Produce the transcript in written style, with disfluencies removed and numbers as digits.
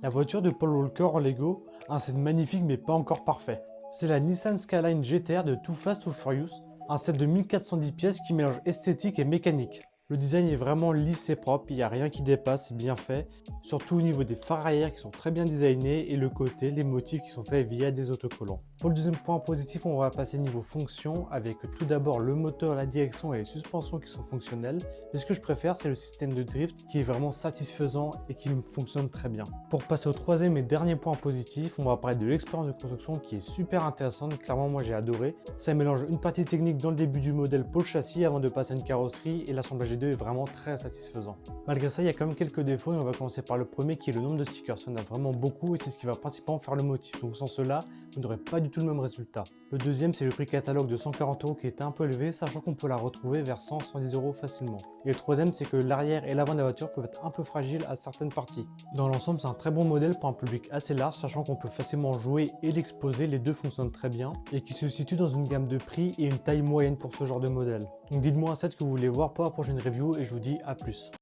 La voiture de Paul Walker en Lego a un set magnifique mais pas encore parfait. C'est la Nissan Skyline GTR de Too Fast Too Furious, un set de 1410 pièces qui mélange esthétique et mécanique. Le design est vraiment lisse et propre, il n'y a rien qui dépasse, c'est bien fait. Surtout au niveau des phares arrière qui sont très bien designés et le côté, les motifs qui sont faits via des autocollants. Pour le deuxième point positif, on va passer niveau fonction avec tout d'abord le moteur, la direction et les suspensions qui sont fonctionnelles. Et ce que je préfère, c'est le système de drift qui est vraiment satisfaisant et qui fonctionne très bien. Pour passer au troisième et dernier point positif, on va parler de l'expérience de construction qui est super intéressante. Clairement, moi j'ai adoré. Ça mélange une partie technique dans le début du modèle pour le châssis avant de passer à une carrosserie et l'assemblage des deux est vraiment très satisfaisant. Malgré ça, il y a quand même quelques défauts et on va commencer par le premier qui est le nombre de stickers. Il y en a vraiment beaucoup et c'est ce qui va principalement faire le motif. Donc sans cela, vous n'aurez pas du tout le même résultat. Le deuxième, c'est le prix catalogue de 140 € qui est un peu élevé, sachant qu'on peut la retrouver vers 100-110 € facilement. Et le troisième, c'est que l'arrière et l'avant de la voiture peuvent être un peu fragiles à certaines parties. Dans l'ensemble, c'est un très bon modèle pour un public assez large, sachant qu'on peut facilement jouer et l'exposer, les deux fonctionnent très bien, et qui se situe dans une gamme de prix et une taille moyenne pour ce genre de modèle. Donc dites-moi un set que vous voulez voir pour la prochaine review et je vous dis à plus.